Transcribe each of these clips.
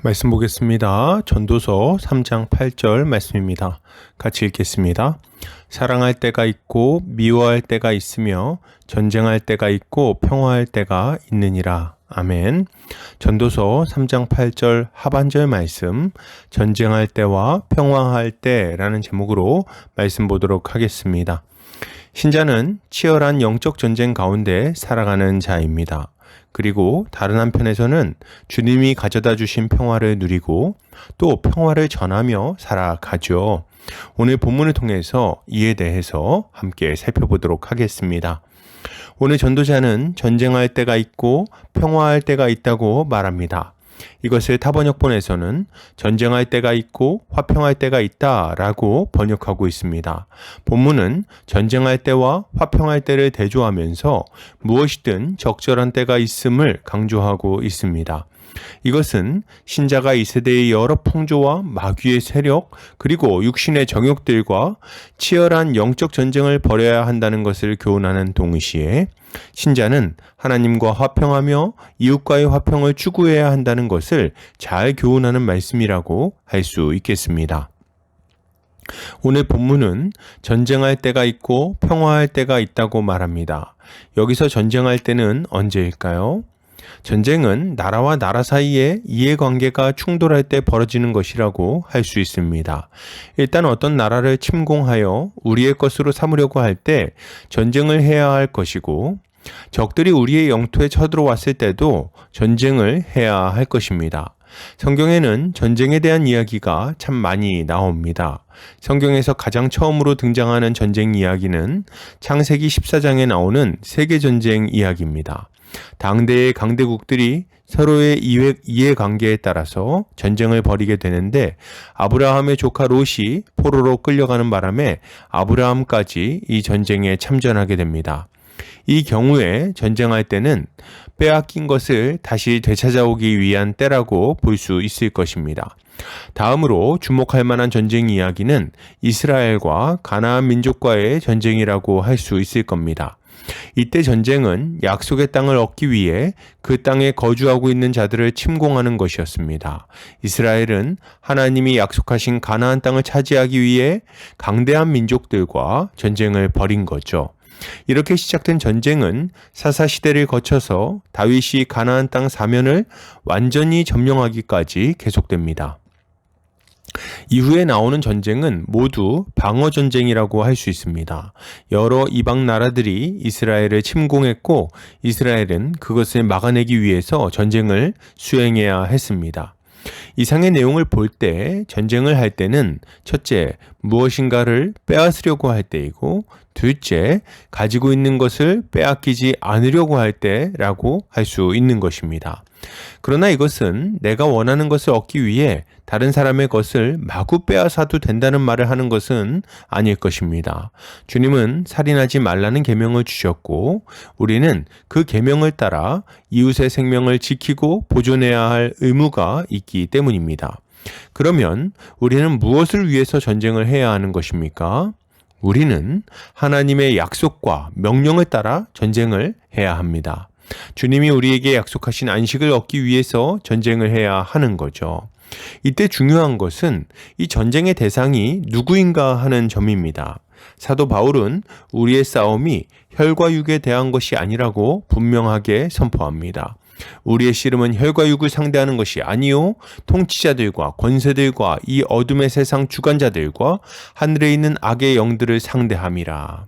말씀 보겠습니다. 전도서 3장 8절 말씀입니다. 같이 읽겠습니다. 사랑할 때가 있고 미워할 때가 있으며 전쟁할 때가 있고 평화할 때가 있느니라. 아멘. 전도서 3장 8절 하반절 말씀, 전쟁할 때와 평화할 때라는 제목으로 말씀 보도록 하겠습니다. 신자는 치열한 영적 전쟁 가운데 살아가는 자입니다. 그리고 다른 한편에서는 주님이 가져다 주신 평화를 누리고 또 평화를 전하며 살아가죠. 오늘 본문을 통해서 이에 대해서 함께 살펴보도록 하겠습니다. 오늘 전도자는 전쟁할 때가 있고 평화할 때가 있다고 말합니다. 이것을 타번역본에서는 전쟁할 때가 있고 화평할 때가 있다라고 번역하고 있습니다. 본문은 전쟁할 때와 화평할 때를 대조하면서 무엇이든 적절한 때가 있음을 강조하고 있습니다. 이것은 신자가 이 세대의 여러 풍조와 마귀의 세력 그리고 육신의 정욕들과 치열한 영적 전쟁을 벌여야 한다는 것을 교훈하는 동시에 신자는 하나님과 화평하며 이웃과의 화평을 추구해야 한다는 것을 잘 교훈하는 말씀이라고 할 수 있겠습니다. 오늘 본문은 전쟁할 때가 있고 평화할 때가 있다고 말합니다. 여기서 전쟁할 때는 언제일까요? 전쟁은 나라와 나라 사이에 이해관계가 충돌할 때 벌어지는 것이라고 할 수 있습니다. 일단 어떤 나라를 침공하여 우리의 것으로 삼으려고 할 때 전쟁을 해야 할 것이고, 적들이 우리의 영토에 쳐들어왔을 때도 전쟁을 해야 할 것입니다. 성경에는 전쟁에 대한 이야기가 참 많이 나옵니다. 성경에서 가장 처음으로 등장하는 전쟁 이야기는 창세기 14장에 나오는 세계전쟁 이야기입니다. 당대의 강대국들이 서로의 이해관계에 따라서 전쟁을 벌이게 되는데 아브라함의 조카 롯이 포로로 끌려가는 바람에 아브라함까지 이 전쟁에 참전하게 됩니다. 이 경우에 전쟁할 때는 빼앗긴 것을 다시 되찾아오기 위한 때라고 볼 수 있을 것입니다. 다음으로 주목할 만한 전쟁 이야기는 이스라엘과 가나안 민족과의 전쟁이라고 할 수 있을 겁니다. 이때 전쟁은 약속의 땅을 얻기 위해 그 땅에 거주하고 있는 자들을 침공하는 것이었습니다. 이스라엘은 하나님이 약속하신 가나안 땅을 차지하기 위해 강대한 민족들과 전쟁을 벌인 거죠. 이렇게 시작된 전쟁은 사사시대를 거쳐서 다윗이 가나안 땅 사면을 완전히 점령하기까지 계속됩니다. 이후에 나오는 전쟁은 모두 방어전쟁이라고 할 수 있습니다. 여러 이방 나라들이 이스라엘을 침공했고 이스라엘은 그것을 막아내기 위해서 전쟁을 수행해야 했습니다. 이상의 내용을 볼 때 전쟁을 할 때는 첫째, 무엇인가를 빼앗으려고 할 때이고 둘째, 가지고 있는 것을 빼앗기지 않으려고 할 때라고 할 수 있는 것입니다. 그러나 이것은 내가 원하는 것을 얻기 위해 다른 사람의 것을 마구 빼앗아도 된다는 말을 하는 것은 아닐 것입니다. 주님은 살인하지 말라는 계명을 주셨고 우리는 그 계명을 따라 이웃의 생명을 지키고 보존해야 할 의무가 있기 때문입니다. 그러면 우리는 무엇을 위해서 전쟁을 해야 하는 것입니까? 우리는 하나님의 약속과 명령을 따라 전쟁을 해야 합니다. 주님이 우리에게 약속하신 안식을 얻기 위해서 전쟁을 해야 하는 거죠. 이때 중요한 것은 이 전쟁의 대상이 누구인가 하는 점입니다. 사도 바울은 우리의 싸움이 혈과 육에 대한 것이 아니라고 분명하게 선포합니다. 우리의 씨름은 혈과 육을 상대하는 것이 아니요 통치자들과 권세들과 이 어둠의 세상 주관자들과 하늘에 있는 악의 영들을 상대함이라.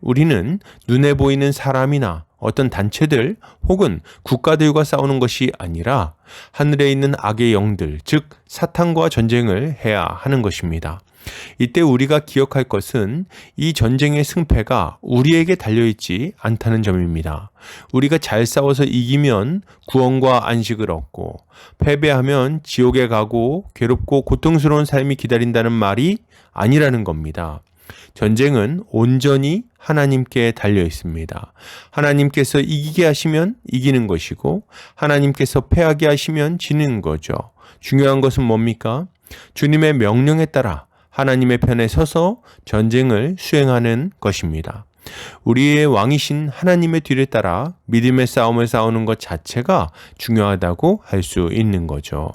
우리는 눈에 보이는 사람이나 어떤 단체들 혹은 국가들과 싸우는 것이 아니라 하늘에 있는 악의 영들, 즉 사탄과 전쟁을 해야 하는 것입니다. 이때 우리가 기억할 것은 이 전쟁의 승패가 우리에게 달려있지 않다는 점입니다. 우리가 잘 싸워서 이기면 구원과 안식을 얻고 패배하면 지옥에 가고 괴롭고 고통스러운 삶이 기다린다는 말이 아니라는 겁니다. 전쟁은 온전히 하나님께 달려 있습니다. 하나님께서 이기게 하시면 이기는 것이고 하나님께서 패하게 하시면 지는 거죠. 중요한 것은 뭡니까? 주님의 명령에 따라 하나님의 편에 서서 전쟁을 수행하는 것입니다. 우리의 왕이신 하나님의 뒤를 따라 믿음의 싸움을 싸우는 것 자체가 중요하다고 할 수 있는 거죠.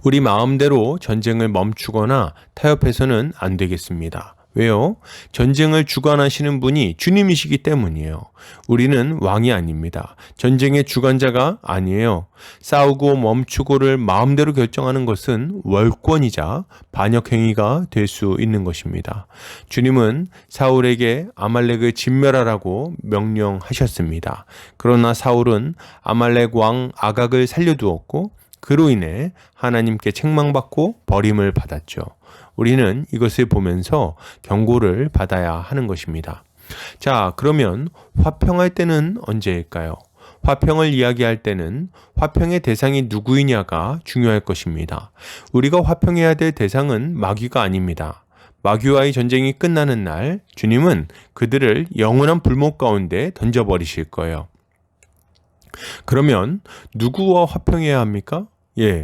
우리 마음대로 전쟁을 멈추거나 타협해서는 안 되겠습니다. 왜요? 전쟁을 주관하시는 분이 주님이시기 때문이에요. 우리는 왕이 아닙니다. 전쟁의 주관자가 아니에요. 싸우고 멈추고를 마음대로 결정하는 것은 월권이자 반역행위가 될 수 있는 것입니다. 주님은 사울에게 아말렉을 진멸하라고 명령하셨습니다. 그러나 사울은 아말렉 왕 아각을 살려두었고 그로 인해 하나님께 책망받고 버림을 받았죠. 우리는 이것을 보면서 경고를 받아야 하는 것입니다. 자, 그러면 화평할 때는 언제일까요? 화평을 이야기할 때는 화평의 대상이 누구이냐가 중요할 것입니다. 우리가 화평해야 될 대상은 마귀가 아닙니다. 마귀와의 전쟁이 끝나는 날 주님은 그들을 영원한 불목 가운데 던져버리실 거예요. 그러면 누구와 화평해야 합니까?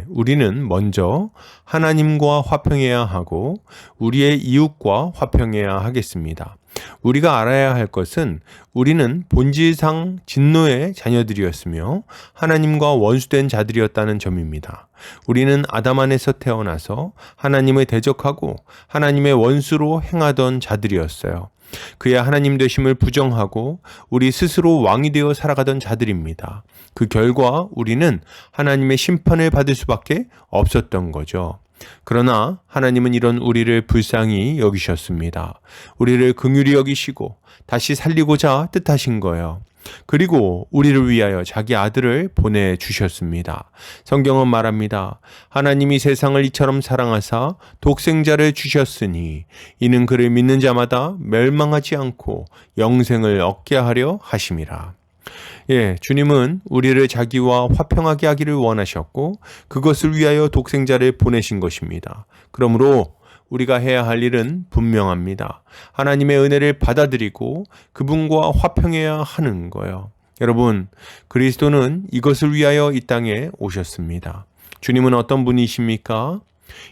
우리는 먼저 하나님과 화평해야 하고 우리의 이웃과 화평해야 하겠습니다. 우리가 알아야 할 것은 우리는 본질상 진노의 자녀들이었으며 하나님과 원수된 자들이었다는 점입니다. 우리는 아담 안에서 태어나서 하나님을 대적하고 하나님의 원수로 행하던 자들이었어요. 그의 하나님 되심을 부정하고 우리 스스로 왕이 되어 살아가던 자들입니다. 그 결과 우리는 하나님의 심판을 받을 수밖에 없었던 거죠. 그러나 하나님은 이런 우리를 불쌍히 여기셨습니다. 우리를 긍휼히 여기시고 다시 살리고자 뜻하신 거예요. 그리고 우리를 위하여 자기 아들을 보내주셨습니다. 성경은 말합니다. 하나님이 세상을 이처럼 사랑하사 독생자를 주셨으니 이는 그를 믿는 자마다 멸망하지 않고 영생을 얻게 하려 하심이라. 주님은 우리를 자기와 화평하게 하기를 원하셨고 그것을 위하여 독생자를 보내신 것입니다. 그러므로 우리가 해야 할 일은 분명합니다. 하나님의 은혜를 받아들이고 그분과 화평해야 하는 거예요. 여러분, 그리스도는 이것을 위하여 이 땅에 오셨습니다. 주님은 어떤 분이십니까?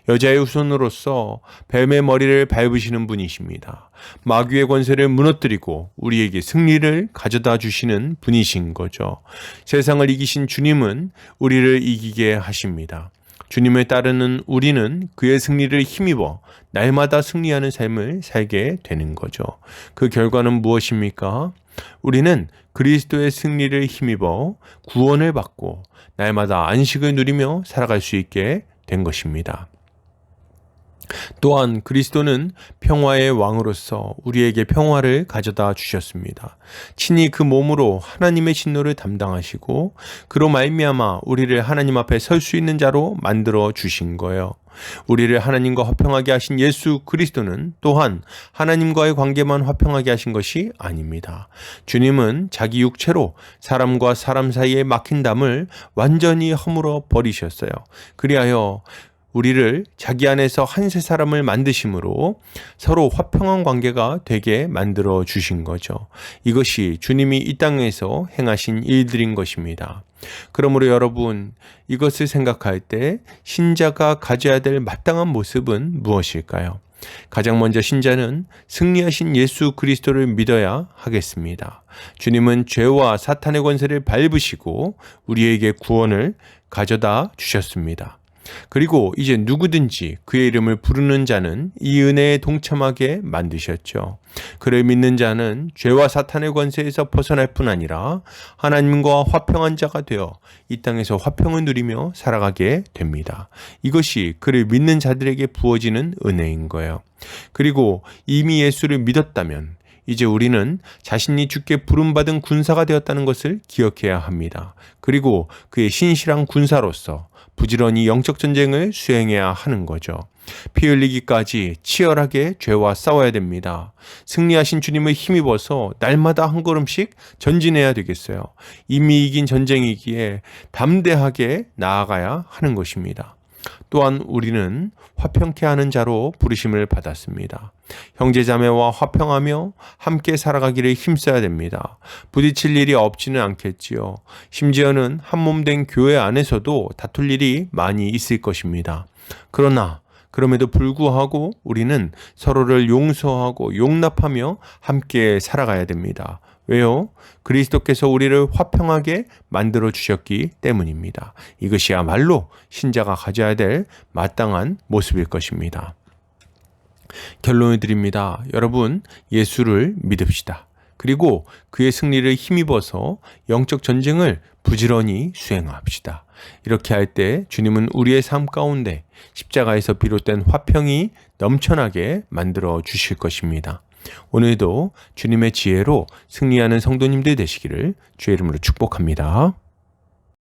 여자의 후손으로서 뱀의 머리를 밟으시는 분이십니다. 마귀의 권세를 무너뜨리고 우리에게 승리를 가져다 주시는 분이신 거죠. 세상을 이기신 주님은 우리를 이기게 하십니다. 주님을 따르는 우리는 그의 승리를 힘입어 날마다 승리하는 삶을 살게 되는 거죠. 그 결과는 무엇입니까? 우리는 그리스도의 승리를 힘입어 구원을 받고 날마다 안식을 누리며 살아갈 수 있게 된 것입니다. 또한 그리스도는 평화의 왕으로서 우리에게 평화를 가져다 주셨습니다. 친히 그 몸으로 하나님의 진노를 담당하시고 그로 말미암아 우리를 하나님 앞에 설 수 있는 자로 만들어 주신 거예요. 우리를 하나님과 화평하게 하신 예수 그리스도는 또한 하나님과의 관계만 화평하게 하신 것이 아닙니다. 주님은 자기 육체로 사람과 사람 사이에 막힌 담을 완전히 허물어 버리셨어요. 그리하여 우리를 자기 안에서 한 세 사람을 만드심으로 서로 화평한 관계가 되게 만들어 주신 거죠. 이것이 주님이 이 땅에서 행하신 일들인 것입니다. 그러므로 여러분, 이것을 생각할 때 신자가 가져야 될 마땅한 모습은 무엇일까요? 가장 먼저 신자는 승리하신 예수 그리스도를 믿어야 하겠습니다. 주님은 죄와 사탄의 권세를 밟으시고 우리에게 구원을 가져다 주셨습니다. 그리고 이제 누구든지 그의 이름을 부르는 자는 이 은혜에 동참하게 만드셨죠. 그를 믿는 자는 죄와 사탄의 권세에서 벗어날 뿐 아니라 하나님과 화평한 자가 되어 이 땅에서 화평을 누리며 살아가게 됩니다. 이것이 그를 믿는 자들에게 부어지는 은혜인 거예요. 그리고 이미 예수를 믿었다면 이제 우리는 자신이 주께 부름받은 군사가 되었다는 것을 기억해야 합니다. 그리고 그의 신실한 군사로서 부지런히 영적 전쟁을 수행해야 하는 거죠. 피 흘리기까지 치열하게 죄와 싸워야 됩니다. 승리하신 주님을 힘입어서 날마다 한 걸음씩 전진해야 되겠어요. 이미 이긴 전쟁이기에 담대하게 나아가야 하는 것입니다. 또한 우리는 화평케 하는 자로 부르심을 받았습니다. 형제자매와 화평하며 함께 살아가기를 힘써야 됩니다. 부딪힐 일이 없지는 않겠지요. 심지어는 한 몸 된 교회 안에서도 다툴 일이 많이 있을 것입니다. 그러나 그럼에도 불구하고 우리는 서로를 용서하고 용납하며 함께 살아가야 됩니다. 왜요? 그리스도께서 우리를 화평하게 만들어 주셨기 때문입니다. 이것이야말로 신자가 가져야 될 마땅한 모습일 것입니다. 결론을 드립니다. 여러분, 예수를 믿읍시다. 그리고 그의 승리를 힘입어서 영적 전쟁을 부지런히 수행합시다. 이렇게 할 때 주님은 우리의 삶 가운데 십자가에서 비롯된 화평이 넘쳐나게 만들어 주실 것입니다. 오늘도 주님의 지혜로 승리하는 성도님들 되시기를 주의 이름으로 축복합니다.